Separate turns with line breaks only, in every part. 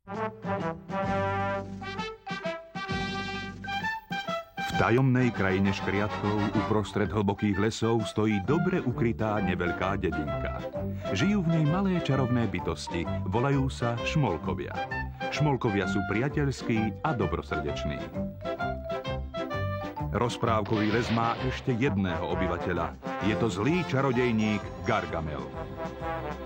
V tajomnej krajine škriatkov uprostred hlbokých lesov stojí dobre ukrytá neveľká dedinka. Žijú v nej malé čarovné bytosti, volajú sa šmolkovia. Šmolkovia sú priateľskí a dobrosrdeční. Rozprávkový les má ešte jedného obyvateľa. Je to zlý čarodejník Gargamel.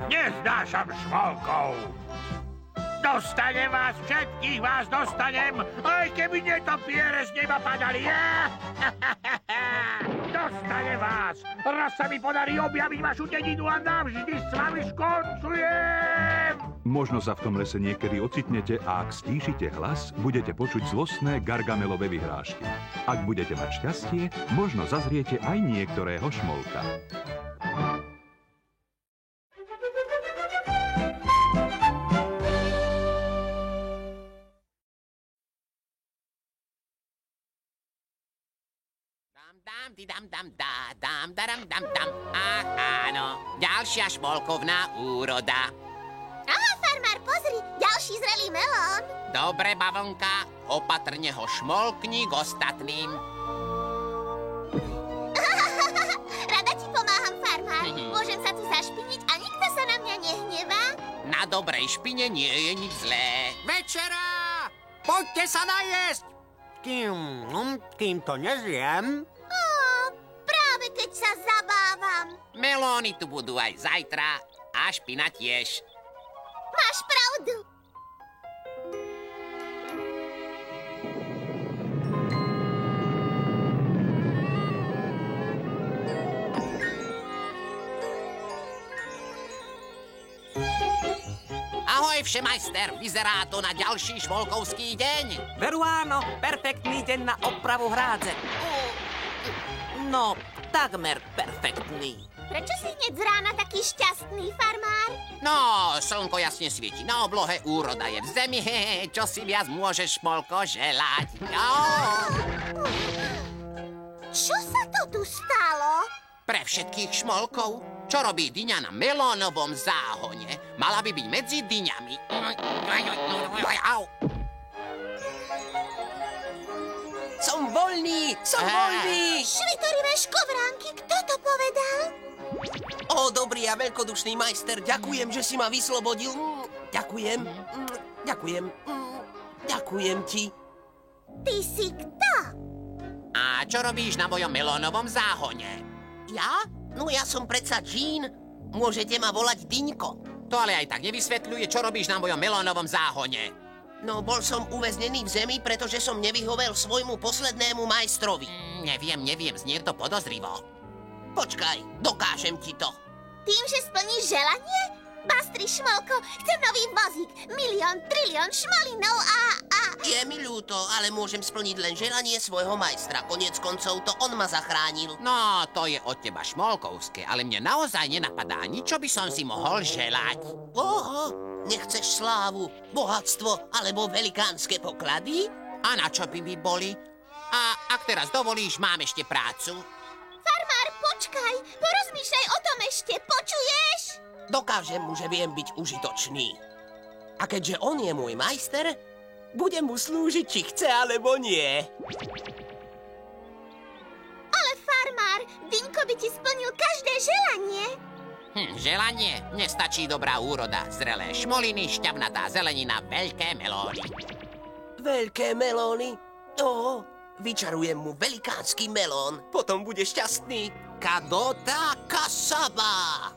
Neznášam šmolkov! Dostanem vás, všetkých vás dostanem, aj keby netopiere z neba padali. Dostanem vás! Raz sa mi podarí objaviť vašu dedinu a navždy s vami skončujem!
Možno sa v tom lese niekedy ocitnete a ak stíšite hlas, budete počuť zlostné Gargamelove vyhrážky. Ak budete mať šťastie, možno zazriete aj niektorého šmolka.
Ach, áno, ďalšia šmolkovná úroda.
Aha, farmár, pozri, ďalší zrelý melón.
Dobre, bavlnka, opatrne ho šmolkni k ostatným.
Rada ti pomáham, farmár. Môžem sa tu zašpiniť a nikto sa na mňa nehnevá?
Na dobrej špine nie je nič zlé.
Večera! Poďte sa najesť! Kým to nezjem...
Práve keď sa zabávam.
Melóny tu budú aj zajtra a špina tiež.
Máš pravdu.
Ahoj, všemajster, vyzerá to na ďalší šmolkovský deň.
Veru áno, perfektný deň na opravu hrádze. No, takmer perfektný.
Prečo si hneď z rána taký šťastný, farmár?
No, slnko jasne svieti na oblohe, úroda je v zemi, čo si viac môžeš, šmolko, želať.
Čo sa to tu stalo?
Pre všetkých šmolkov, čo robí dyňa na melónovom záhone, mala by byť medzi dyňami.
Som voľný!
Švitorivé škovránky, kto to povedal?
Ó, dobrý a veľkodušný majster, ďakujem, že si ma vyslobodil. Ďakujem. Ďakujem ti.
Ty si kto?
A čo robíš na mojom melónovom záhone?
Ja? No ja som predsa Jean. Môžete ma volať Dyňko.
To ale aj tak nevysvetľuje, čo robíš na mojom melónovom záhone.
No, bol som uväznený v zemi, pretože som nevyhovel svojmu poslednému majstrovi.
Neviem, znie to podozrivo.
Počkaj, dokážem ti to.
Tým, že splníš želanie? Bastri, šmolko, chcem nový vozík, 1 000 000 trilión šmolinov a...
Je mi ľúto, ale môžem splniť len želanie svojho majstra. Koniec koncov to on ma zachránil.
No, to je od teba šmolkovské, ale mne naozaj nenapadá nič, čo by som si mohol želať.
Oho, nechceš slávu, bohatstvo alebo velikánske poklady?
A na čo by boli? A ak teraz dovolíš, mám ešte prácu.
Farmár, počkaj, porozmýšľaj o tom ešte, počuješ?
Dokážem mu, že viem byť užitočný. A keďže on je môj majster, budem mu slúžiť, či chce alebo nie.
Ale farmár, Dyňko by ti splnil každé želanie.
Želanie? Nestačí dobrá úroda, zrelé šmoliny, šťavnatá zelenina, veľké melóny.
Veľké melóny? Vyčarujem mu velikánsky melón, potom bude šťastný. Kadota kasaba.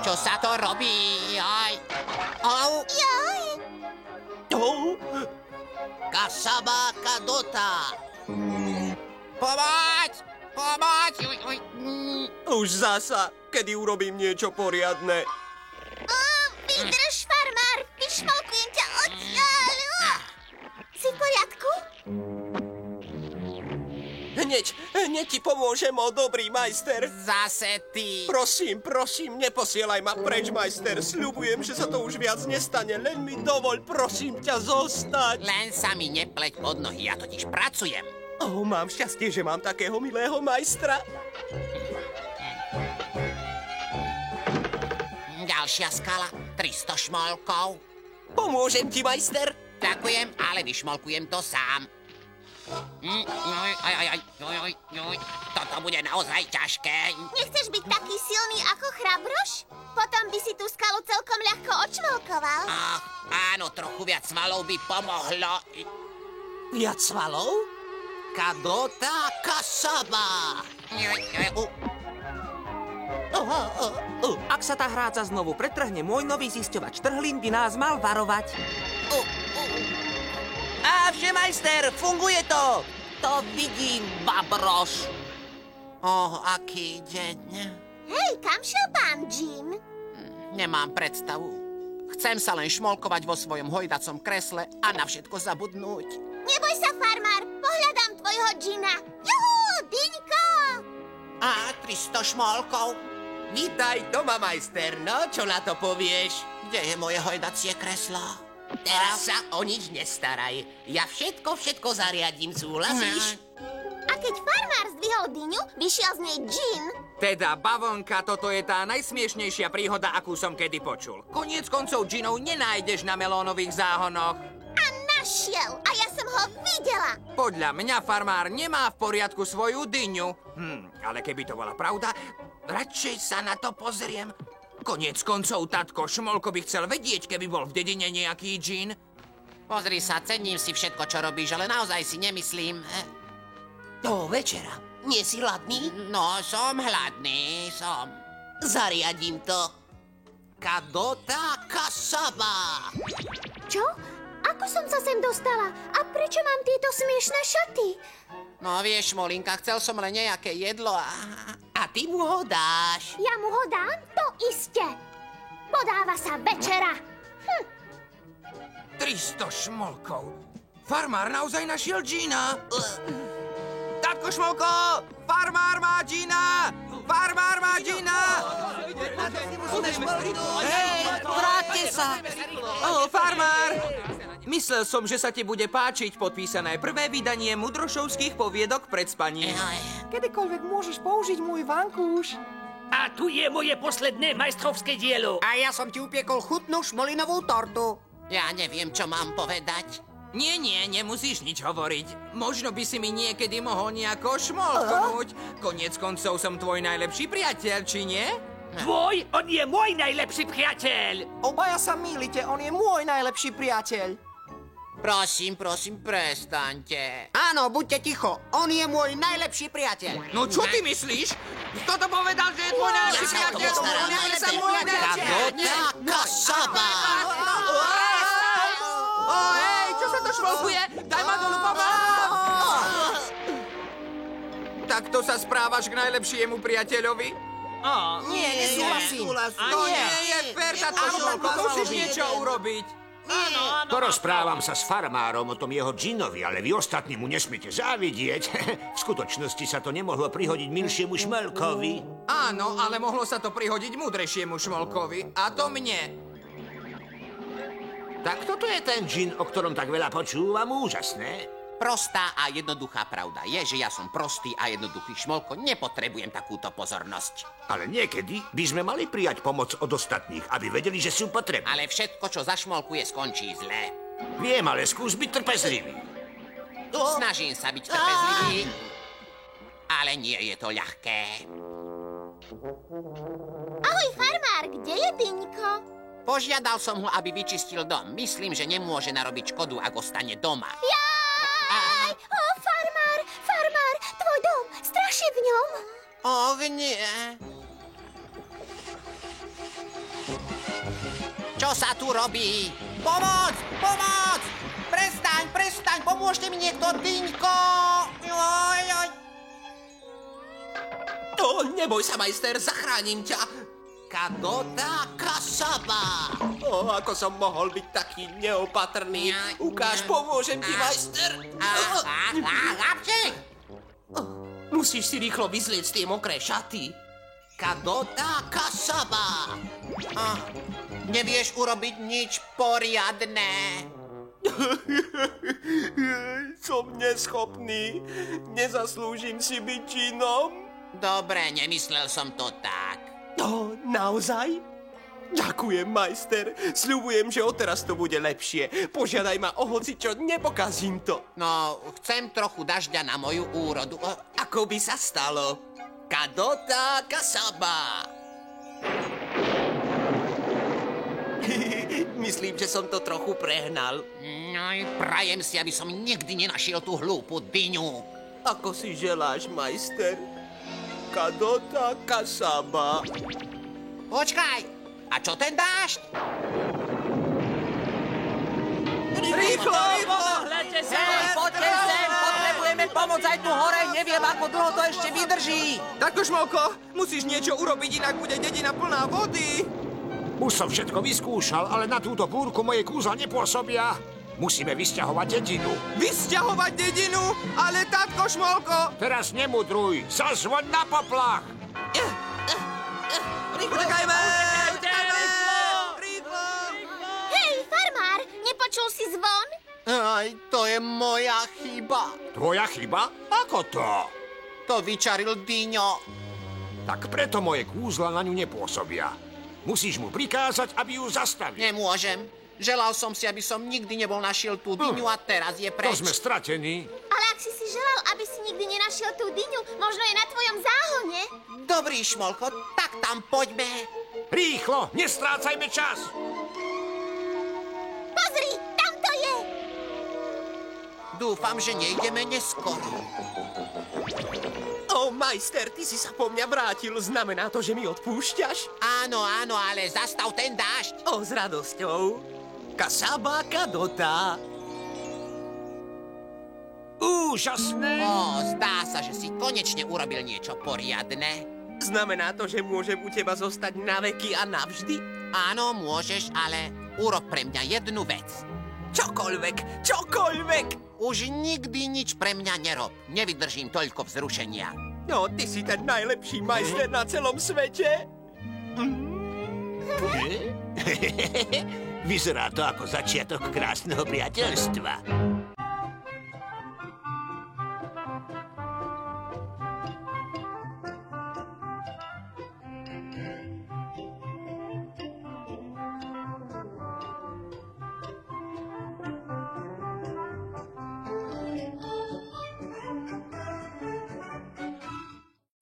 Čo sa to robí? Aj. Au.
Joj.
Kasaba kadota.
Pomoc!
Už zasa, kedy urobím niečo poriadne.
Vydrž, farmár, vyšmolkujem ťa odtiaľ. Si v poriadku?
Hneď ti pomôžem, dobrý majster.
Zase ty.
Prosím, neposielaj ma preč, majster. Sľubujem, že sa to už viac nestane. Len mi dovoľ, prosím ťa, zostať.
Len sa mi nepleť pod nohy, ja totiž pracujem.
Mám šťastie, že mám takého milého majstra.
Ďalšia skala. 300 šmolkov.
Pomôžem ti, majster.
Ďakujem, ale vyšmolkujem to sám. Toto bude naozaj ťažké.
Nechceš byť taký silný ako Chrabroš? Potom by si tú skalu celkom ľahko odšmolkoval.
Ach, áno, trochu viac svalov by pomohlo.
Viac svalov?
Kadota Kasaba.
Ak sa tá hráca znovu pretrhne, môj nový zisťovač trhlín by nás mal varovať.
Avže, majster, funguje to. To vidím, Babroš.
Aký deň.
Hej, kam šiel pán Jin?
Nemám predstavu. Chcem sa len šmolkovať vo svojom hojdacom kresle a na všetko zabudnúť.
Neboj sa, farmár, pohľadám tvojho Jina. Juhú, Dyňko!
300 šmolkov.
Vítaj doma, majster. No, čo na to povieš?
Kde je moje hojdacie kreslo?
Teraz sa o nič nestaraj. Ja všetko zariadím, súhlasíš?
A keď farmár zdvihol dyňu, vyšiel z nej Jin.
Teda, bavonka, toto je tá najsmiešnejšia príhoda, akú som kedy počul. Koniec koncov džinov nenájdeš na melónových záhonoch.
A našiel, a ja som ho videla.
Podľa mňa farmár nemá v poriadku svoju dyňu. Ale keby to bola pravda, radšej sa na to pozriem. Koniec koncov, tatko Šmolko by chcel vedieť, keby bol v dedine nejaký džin.
Pozri sa, cením si všetko, čo robíš, ale naozaj si nemyslím...
Do večera. Nie si hladný?
No, som hladný, som.
Zariadím to.
Kadota Kasaba.
Čo? Ako som sa sem dostala? A prečo mám tieto smiešné šaty?
No vieš, Molinka, chcel som len nejaké jedlo
A ty mu ho dáš.
Ja mu ho dám? To iste. Podáva sa večera.
300 šmolkov. Farmár naozaj našiel džina. Tatko Šmolko, farmár má džina! Farmár má džina!
Hej, vráťte sa!
Farmár! Myslel som, že sa ti bude páčiť podpísané prvé vydanie Mudrošovských poviedok pred spaním.
Kedykoľvek môžeš použiť môj vankúš.
A tu je moje posledné majstrovské dielo.
A ja som ti upiekol chutnú šmolinovú tortu.
Ja neviem, čo mám povedať.
Nie, nemusíš nič hovoriť. Možno by si mi niekedy mohol nejako šmolknúť. Koniec koncov som tvoj najlepší priateľ, či nie?
Tvoj? On je môj najlepší priateľ.
Obaja sa mýlite, on je môj najlepší priateľ.
Prosím, prestaňte.
Áno, buďte ticho. On je môj najlepší priateľ.
No čo ty myslíš? Kto to povedal, že je tvoj najlepší
Ja sa o to
priateľ?
postaram.
On je môj priateľ.
Kadota Kasaba.
Hej, čo sa to šmolkuje? Daj ma dolu, Takto sa správaš k najlepšiemu priateľovi?
Nie, nesúhlasím.
To nie je fér, tatko Šmolko, musíš niečo urobiť.
Porozprávam sa s farmárom o tom jeho džinovi, ale vy ostatní mu nesmiete závidieť. V skutočnosti sa to nemohlo prihodiť milšiemu Šmelkovi.
Áno, ale mohlo sa to prihodiť múdrejšiemu Šmolkovi. A to mne.
Tak toto je ten džin, o ktorom tak veľa počúvam, úžasné.
Prostá a jednoduchá pravda je, že ja som prostý a jednoduchý Šmolko. Nepotrebujem takúto pozornosť.
Ale niekedy by sme mali prijať pomoc od ostatných, aby vedeli, že sú potrební.
Ale všetko, čo zašmolkuje, skončí zle.
Viem, ale skús byť trpezlivý.
Snažím sa byť trpezlivý, ale nie je to ľahké.
Ahoj, farmár, kde je Dyňko?
Požiadal som ho, aby vyčistil dom. Myslím, že nemôže narobiť škodu, ak ostane doma.
Jaj! O, farmár, tvoj dom, straší v ňom.
Nie. Čo sa tu robí? Pomoc! Prestaň, pomôžte mi niekto, Dyňko!
Neboj sa, majster, zachránim ťa.
Kadota Kasaba.
Ako som mohol byť taký neopatrný. Ukáž, pomôžem ti, majster. Musíš si rýchlo vyzliecť tie mokré šaty.
Kadota Kasaba. Nevieš urobiť nič poriadne.
Som neschopný. Nezaslúžim si byť džinom.
Dobre, nemyslel som to tak.
Naozaj? Ďakujem, majster. Sľubujem, že odteraz to bude lepšie. Požiadaj ma o hocičo, nepokazím to.
No, chcem trochu dažďa na moju úrodu.
Ako by sa stalo? Kadota kasaba. Myslím, že som to trochu prehnal.
No, prajem si, aby som nikdy nenašiel tú hlúpu dyňu.
Ako si želáš, majster? Kadota kasaba.
Počkaj, a čo ten dážď?
Rýchlo, rýchlo!
Hľadte sa! Poďte sem! Potrebujeme pomoc aj tu hore! Neviem, ako dlho to ešte vydrží!
Tatko Šmolko, musíš niečo urobiť, inak bude dedina plná vody.
Už som všetko vyskúšal, ale na túto búrku moje kúzla nepôsobia. Musíme vysťahovať dedinu.
Vysťahovať dedinu? Ale tatko Šmolko!
Teraz nemudruj, zazvoň na poplach.
Utekajme!
Hej, farmár, nepočul si zvon?
Aj, to je moja chyba.
Tvoja chyba? Ako to?
To vyčaril Dyňo.
Tak preto moje kúzla na ňu nepôsobia. Musíš mu prikázať, aby ju zastavil.
Nemôžem. Želal som si, aby som nikdy nebol našiel tú dyňu a teraz je preč.
To sme stratení.
Ale ak si želal, aby si nikdy nenašiel tú dyňu, možno je na tvojom záhone.
Dobrý, Šmolko, tak tam poďme.
Rýchlo, nestrácajme čas.
Pozri, tam to je.
Dúfam, že nejdeme neskoro.
Majster, ty si sa po mňa vrátil. Znamená to, že mi odpúšťaš?
Áno, áno, ale zastav ten dážď.
S radosťou. Kasaba kadota.
Úžasné.
Zdá sa, že si konečne urobil niečo poriadne.
Znamená to, že môžem u teba zostať na veky a navždy?
Áno, môžeš, ale urob pre mňa jednu vec.
Čokoľvek, čokoľvek!
Už nikdy nič pre mňa nerob. Nevydržím toľko vzrušenia.
No, ty si ten najlepší majster na celom svete.
Vyzerá to ako začiatok krásneho priateľstva.